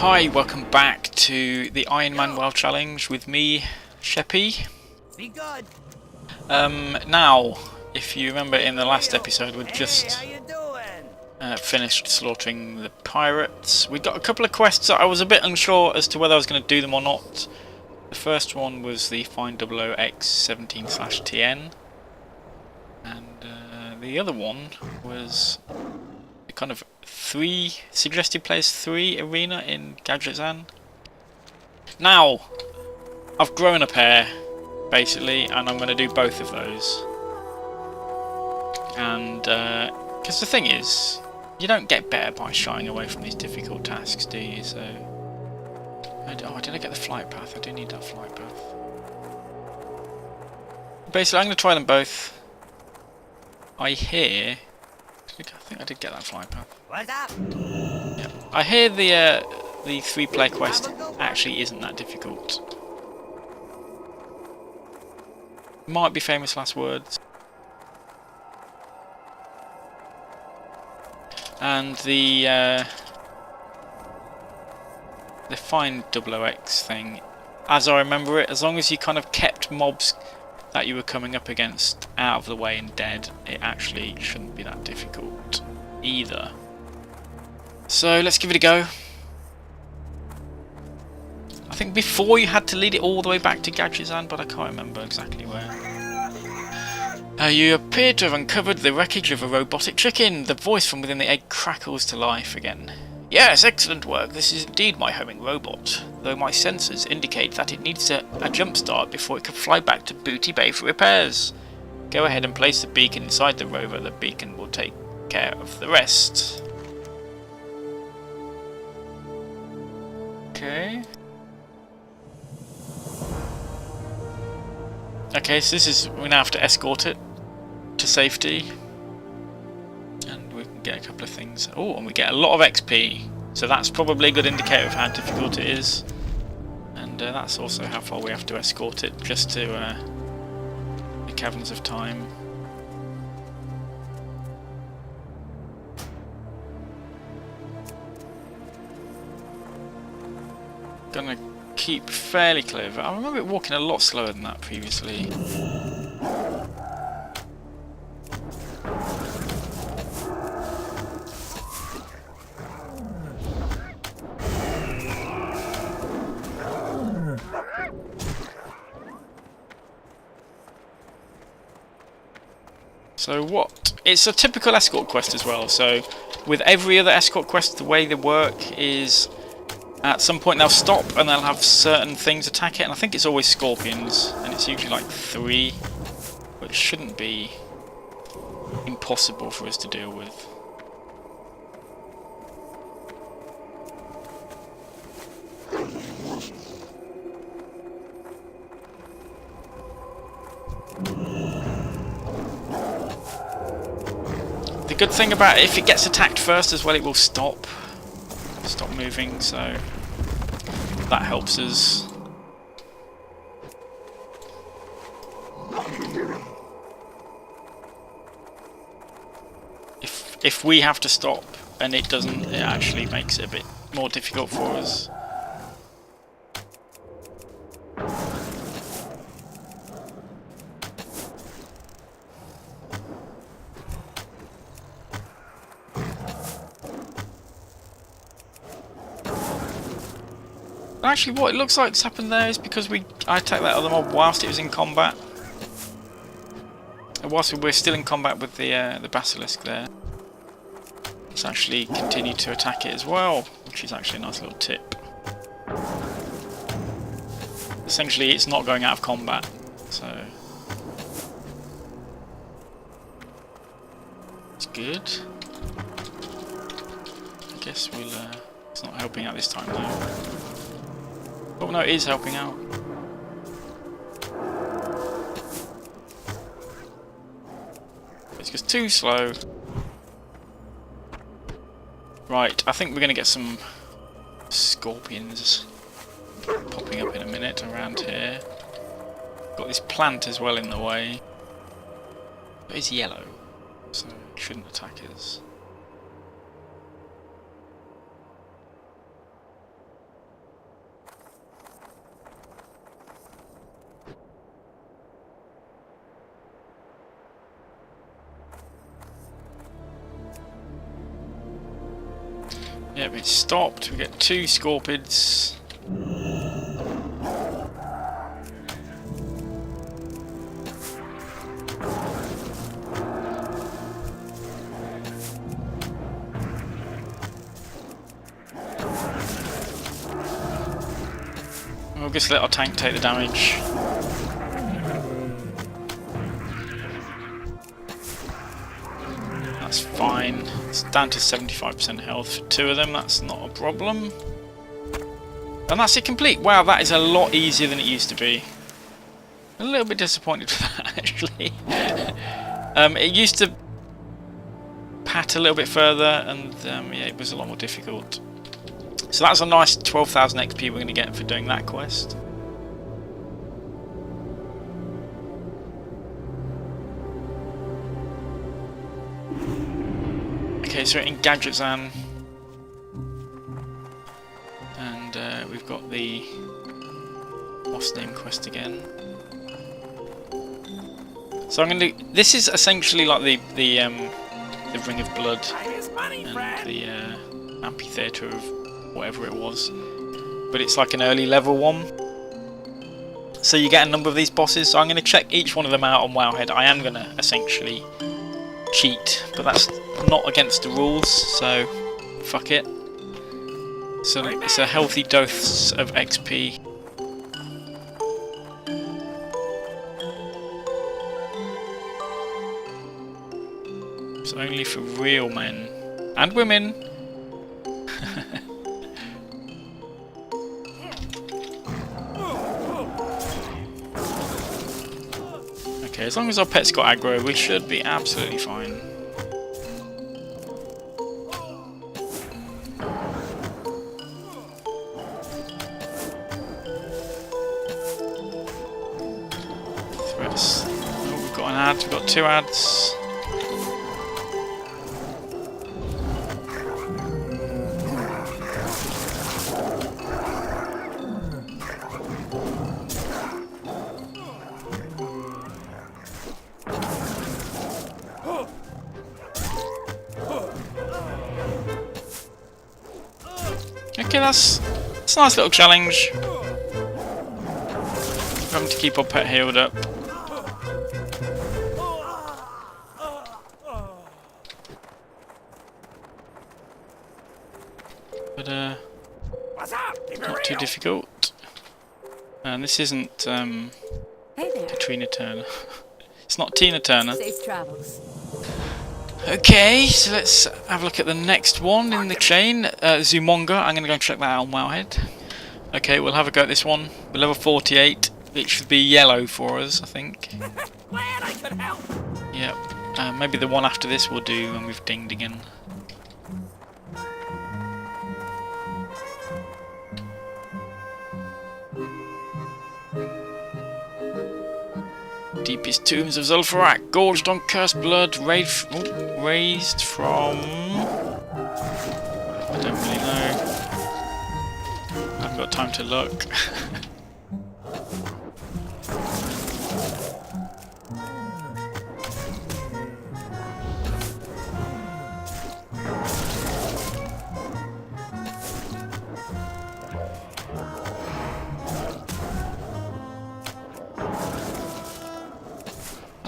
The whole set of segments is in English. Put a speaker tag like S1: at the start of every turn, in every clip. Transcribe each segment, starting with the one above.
S1: Hi, welcome back to the Iron Man World Challenge with me, Sheppy.
S2: Be good.
S1: Now, if you remember in the last episode, we'd just
S2: Hey, how you doing?
S1: finished slaughtering the pirates. We got a couple of quests that I was a bit unsure as to whether I was going to do them or not. The first one was the Find 00X17/TN, and the other one was the kind of suggested players 3 arena in Gadgetzan. Now, I've grown a pair, basically, and I'm going to do both of those. And, because the thing is, you don't get better by shying away from these difficult tasks, do you? So, oh, did I get the flight path? I do need that flight path. Basically, I'm going to try them both. I think I did get that flight path.
S2: What's up?
S1: Yeah. I hear the 3-player quest actually isn't that difficult. Might be famous last words. And the Find 00X thing, as I remember it, as long as you kind of kept mobs that you were coming up against out of the way and dead, it actually shouldn't be that difficult either. So let's give it a go. I think before you had to lead it all the way back to Gadgetzan, but I can't remember exactly where. You appear to have uncovered the wreckage of a robotic chicken. The voice from within the egg crackles to life again. Yes, excellent work. This is indeed my homing robot, though my sensors indicate that it needs a jump start before it can fly back to Booty Bay for repairs. Go ahead and place the beacon inside the rover. The beacon will take care of the rest. Okay. Okay, so we now have to escort it to safety. And we can get a couple of things. Oh, and we get a lot of XP. So that's probably a good indicator of how difficult it is. And that's also how far we have to escort it, just to the Caverns of Time. Gonna keep fairly clear of it. I remember it walking a lot slower than that previously. So what? It's a typical escort quest as well, so with every other escort quest the way they work is at some point they'll stop and they'll have certain things attack it, and I think it's always scorpions, and it's usually like 3, which shouldn't be impossible for us to deal with. The good thing about it, if it gets attacked first as well, it will stop moving, so that helps us. If we have to stop and it doesn't, it actually makes it a bit more difficult for us. Actually, what it looks like's happened there is because I attacked that other mob whilst it was in combat. And whilst we're still in combat with the basilisk there, it's actually continued to attack it as well, which is actually a nice little tip. Essentially, it's not going out of combat, so it's good. I guess it's not helping out this time though. Oh no, it is helping out. It's just too slow. Right, I think we're going to get some scorpions popping up in a minute around here. Got this plant as well in the way. But it's yellow, so it shouldn't attack us. Yep, it's stopped. We get 2 scorpids. We'll just let our tank take the damage. That's fine. It's down to 75% health for 2 of them, that's not a problem. And that's it complete. Wow, that is a lot easier than it used to be. A little bit disappointed with that, actually. It used to pat a little bit further, and yeah, it was a lot more difficult. So that's a nice 12,000 XP we're going to get for doing that quest. Okay, so we're in Gadgetzan. And we've got the boss name quest again. So I'm going to... This is essentially like the Ring of Blood and the amphitheatre of whatever it was, but it's like an early level one, so you get a number of these bosses. So I'm going to check each one of them out on Wowhead. I am going to essentially cheat, but that's not against the rules, so fuck it. So it's a healthy dose of XP. It's only for real men and women. Okay, as long as our pet's got aggro, we should be absolutely fine. Threats. Oh, we've got an ad, we've got 2 ads. Okay, that's a nice little challenge. Having to keep our pet healed up. But not too difficult. And this isn't
S3: Hey there.
S1: Katrina Turner. It's not Tina Turner.
S3: Safe travels.
S1: Okay, so let's have a look at the next one in the chain. Zumonga. I'm going to go and check that out on Wowhead. Okay, we'll have a go at this one. We're level 48. It should be yellow for us, I think.
S2: Glad I could help.
S1: Yep. Maybe the one after this will do when we've dinged again. Deepest tombs of Zul'Farrak, gorged on cursed blood, raised from... I don't really know. I haven't got time to look.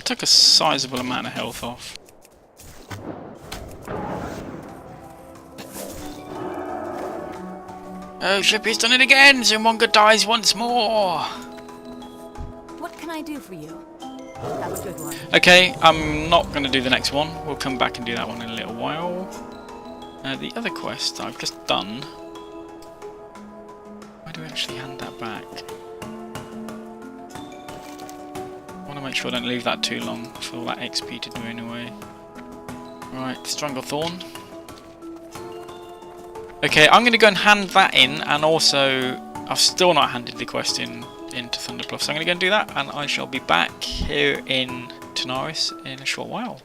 S1: Took a sizable amount of health off. Oh, Sheppo's done it again! Zumonga dies once more!
S3: What can I do for you? That's a good one.
S1: Okay, I'm not going to do the next one. We'll come back and do that one in a little while. The other quest I've just done... Where do we actually hand that back? Make sure I don't leave that too long for all that XP to drain away. Right, Stranglethorn. Okay, I'm going to go and hand that in, and also I've still not handed the quest into Thunderbluff, so I'm going to go and do that, and I shall be back here in Tanaris in a short while.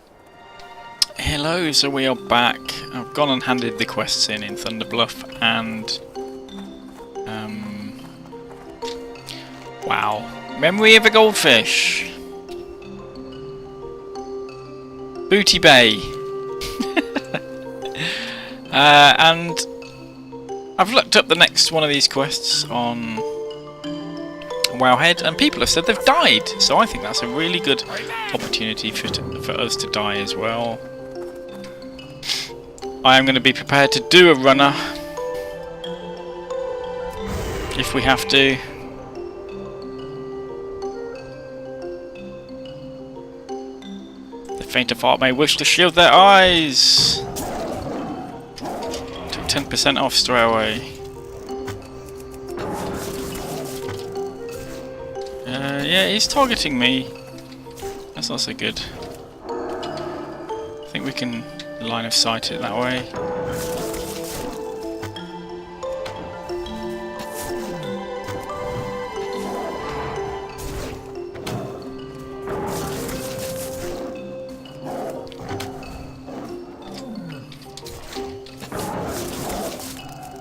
S1: Hello, so we are back. I've gone and handed the quests in Thunderbluff, and wow, memory of a goldfish. Booty Bay. And I've looked up the next one of these quests on Wowhead, and people have said they've died, so I think that's a really good opportunity for us to die as well. I am going to be prepared to do a runner if we have to. The faint of heart may wish to shield their eyes. Took 10% off straight away. Yeah, he's targeting me. That's not so good. I think we can line of sight it that way.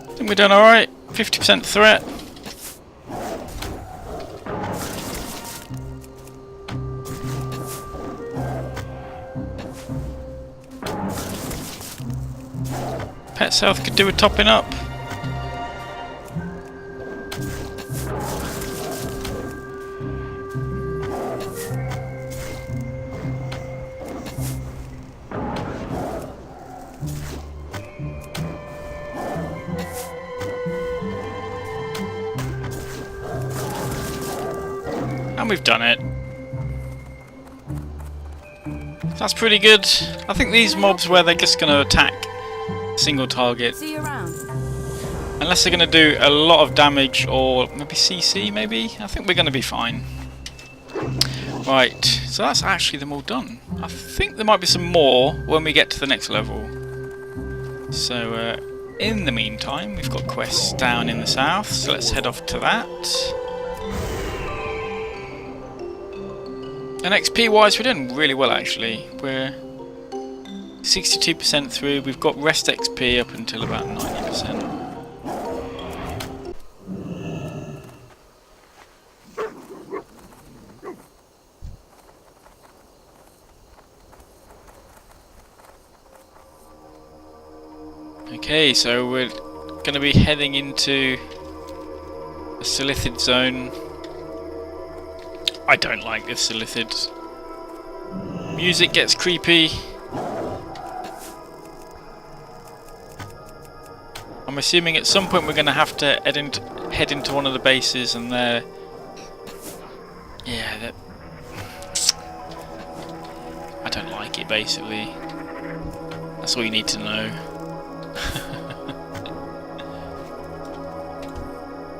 S1: I think we're done alright. 50% threat. Pet's health could do with topping up. And we've done it. That's pretty good. I think these mobs where they're just going to attack single target,
S3: See you around.
S1: unless they're going to do a lot of damage or maybe CC maybe, I think we're going to be fine. Right, so that's actually them all done. I think there might be some more when we get to the next level. So in the meantime we've got quests down in the south, so let's head off to that. And XP wise we're doing really well actually. We're 62% through, we've got rest XP up until about 90%. Okay, so we're going to be heading into a Silithid zone. I don't like this Silithid. Music gets creepy. I'm assuming at some point we're going to have to head into one of the bases, and they're... yeah, that... I don't like it, basically. That's all you need to know.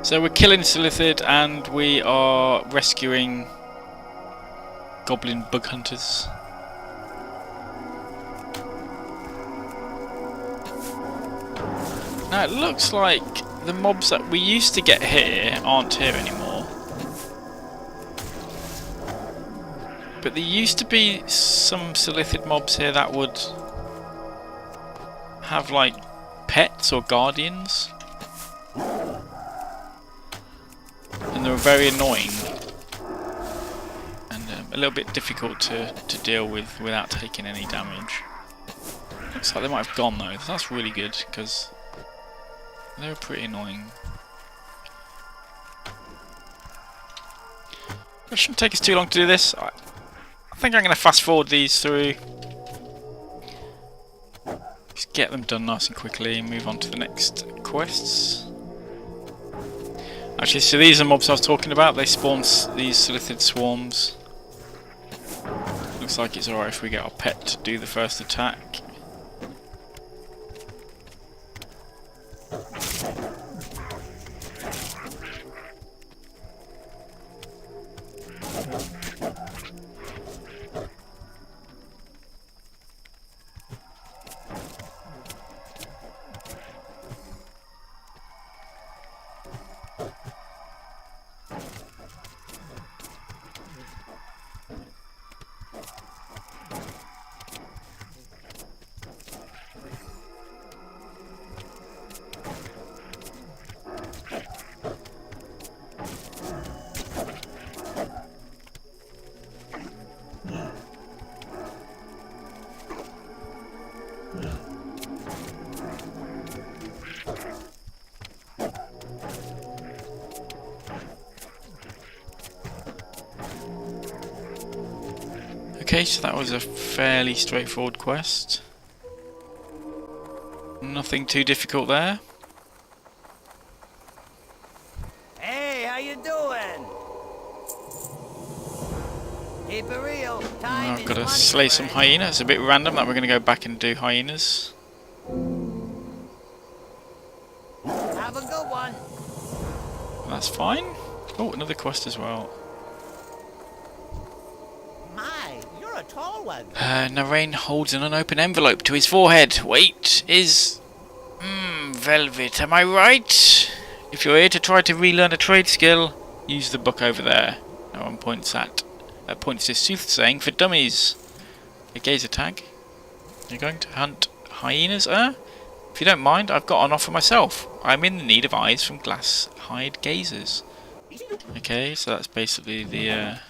S1: So we're killing Silithid, and we are rescuing goblin bug hunters. Now it looks like the mobs that we used to get here aren't here anymore. But there used to be some Silithid mobs here that would have like pets or guardians. And they were very annoying. And a little bit difficult to deal with without taking any damage. Looks like they might have gone though, that's really good because they were pretty annoying. It shouldn't take us too long to do this. I think I'm going to fast forward these through. Just get them done nice and quickly and move on to the next quests. Actually, so these are mobs I was talking about. They spawn these Silithid swarms. Looks like it's alright if we get our pet to do the first attack. Okay, so that was a fairly straightforward quest. Nothing too difficult there.
S2: Hey, how you doing? Keep it real. Time
S1: I've
S2: is
S1: got to
S2: money,
S1: slay some
S2: friend.
S1: hyenas. It's a bit random that we're going to go back and do hyenas.
S2: Have a good one.
S1: That's fine. Oh, another quest as well.
S2: My, you're a tall one.
S1: Narain holds an unopened envelope to his forehead. Wait, is... velvet, am I right? If you're here to try to relearn a trade skill, use the book over there. No one points to soothsaying for dummies. A gazer tag. You're going to hunt hyenas, If you don't mind, I've got an offer myself. I'm in the need of eyes from glass-hide gazers. Okay, so that's basically the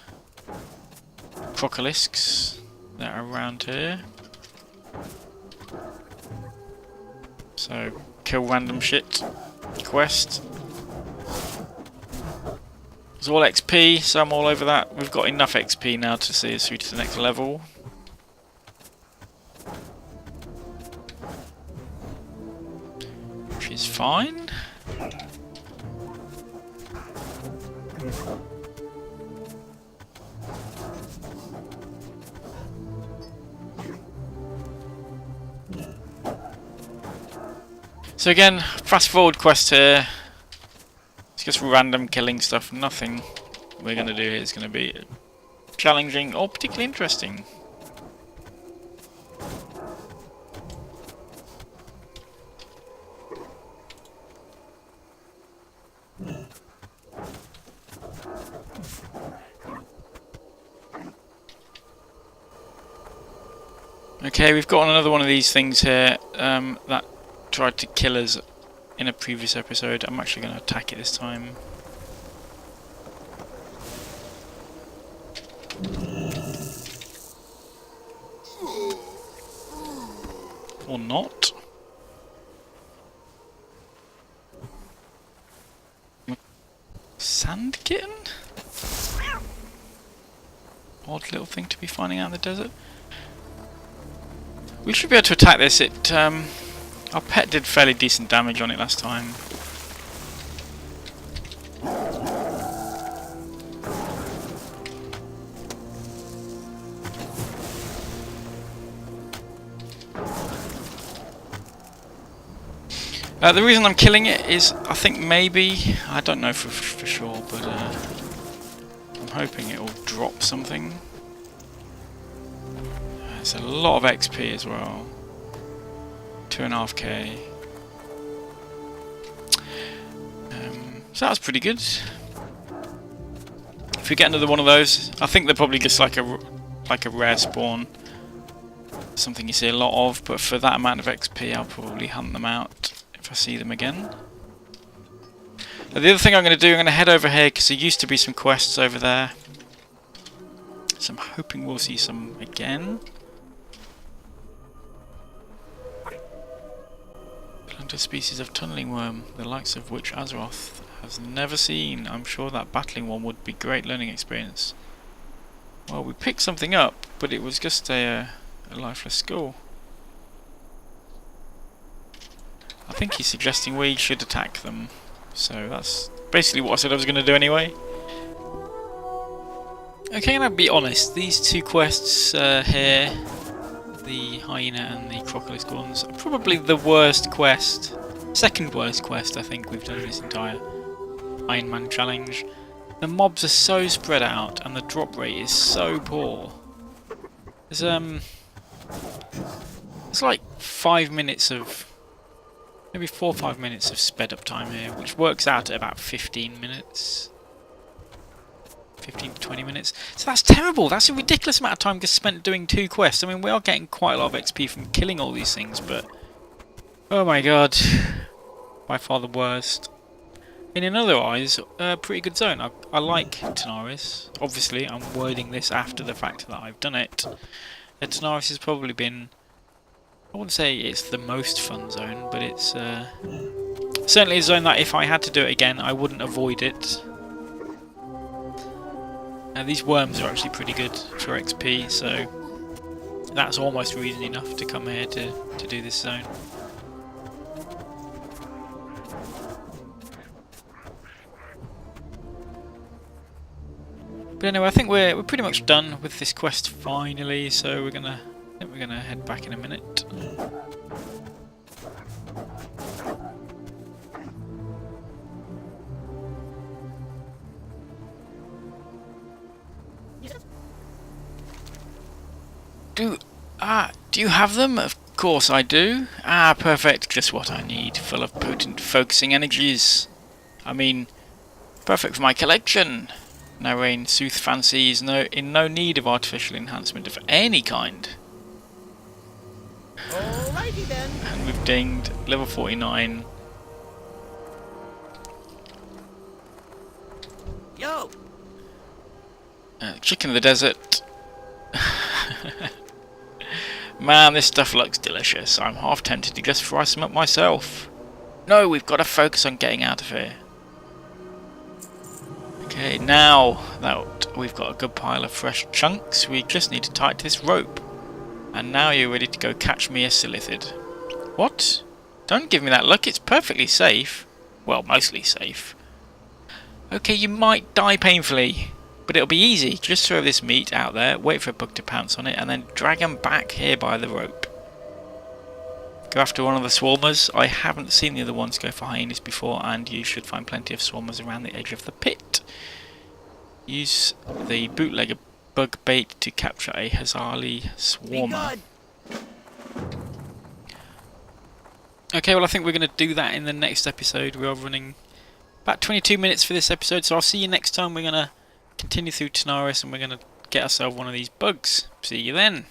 S1: crocolisks that are around here. So, kill random shit. Quest. It's all XP, so I'm all over that. We've got enough XP now to see us through to the next level. Which is fine. So again, fast forward quest here. It's just random killing stuff. Nothing we're going to do here is going to be challenging or particularly interesting. Okay, we've got another one of these things here that tried to kill us in a previous episode. I'm actually going to attack it this time. Or not. Sand kitten? Odd little thing to be finding out in the desert. We should be able to attack this. Our pet did fairly decent damage on it last time. The reason I'm killing it is, I think maybe, I don't know for sure, but I'm hoping it will drop something. It's a lot of XP as well. 2.5k. So that's pretty good. If we get another one of those, I think they're probably just like a rare spawn. Something you see a lot of, but for that amount of XP I'll probably hunt them out if I see them again. Now, the other thing I'm going to do, I'm going to head over here because there used to be some quests over there. So I'm hoping we'll see some again. A species of tunneling worm, the likes of which Azeroth has never seen. I'm sure that battling one would be great learning experience. Well, we picked something up, but it was just a lifeless skull. I think he's suggesting we should attack them. So that's basically what I said I was going to do anyway. Okay, and I'll be honest, these two quests here, the hyena and the crocolisk ones, are probably the worst quest, second worst quest I think we've done in this entire Iron Man challenge. The mobs are so spread out and the drop rate is so poor. There's it's like 5 minutes of, maybe 4 or 5 minutes of sped up time here, which works out at about 15 minutes. 15 to 20 minutes. So that's terrible. That's a ridiculous amount of time just spent doing 2 quests. I mean, we are getting quite a lot of XP from killing all these things, but oh my god, by far the worst. In other eyes, pretty good zone. I like Tanaris. Obviously, I'm wording this after the fact that I've done it. Tanaris has probably been, I wouldn't say it's the most fun zone, but it's certainly a zone that if I had to do it again, I wouldn't avoid it. These worms are actually pretty good for XP, so that's almost reason enough to come here to do this zone. But anyway, I think we're pretty much done with this quest finally, so I think we're gonna head back in a minute. Do you have them? Of course I do. Perfect. Just what I need. Full of potent focusing energies. I mean, perfect for my collection. Narraine Sooth Fancy is in no need of artificial enhancement of any kind.
S2: Alrighty then.
S1: And we've dinged level 49.
S2: Yo.
S1: Chicken of the desert. Man, this stuff looks delicious. I'm half tempted to just fry some up myself. No, we've got to focus on getting out of here. Okay, now that we've got a good pile of fresh chunks, we just need to tie it to this rope. And now you're ready to go catch me a Silithid. What? Don't give me that look, it's perfectly safe. Well, mostly safe. Okay, you might die painfully, but it'll be easy. Just throw this meat out there, wait for a bug to pounce on it, and then drag them back here by the rope. Go after one of the swarmers. I haven't seen the other ones go for hyenas before, and you should find plenty of swarmers around the edge of the pit. Use the bootlegger bug bait to capture a Hazali swarmer. Okay, well I think we're going to do that in the next episode. We are running about 22 minutes for this episode, so I'll see you next time. We're going to continue through Tanaris and we're going to get ourselves one of these bugs. See you then.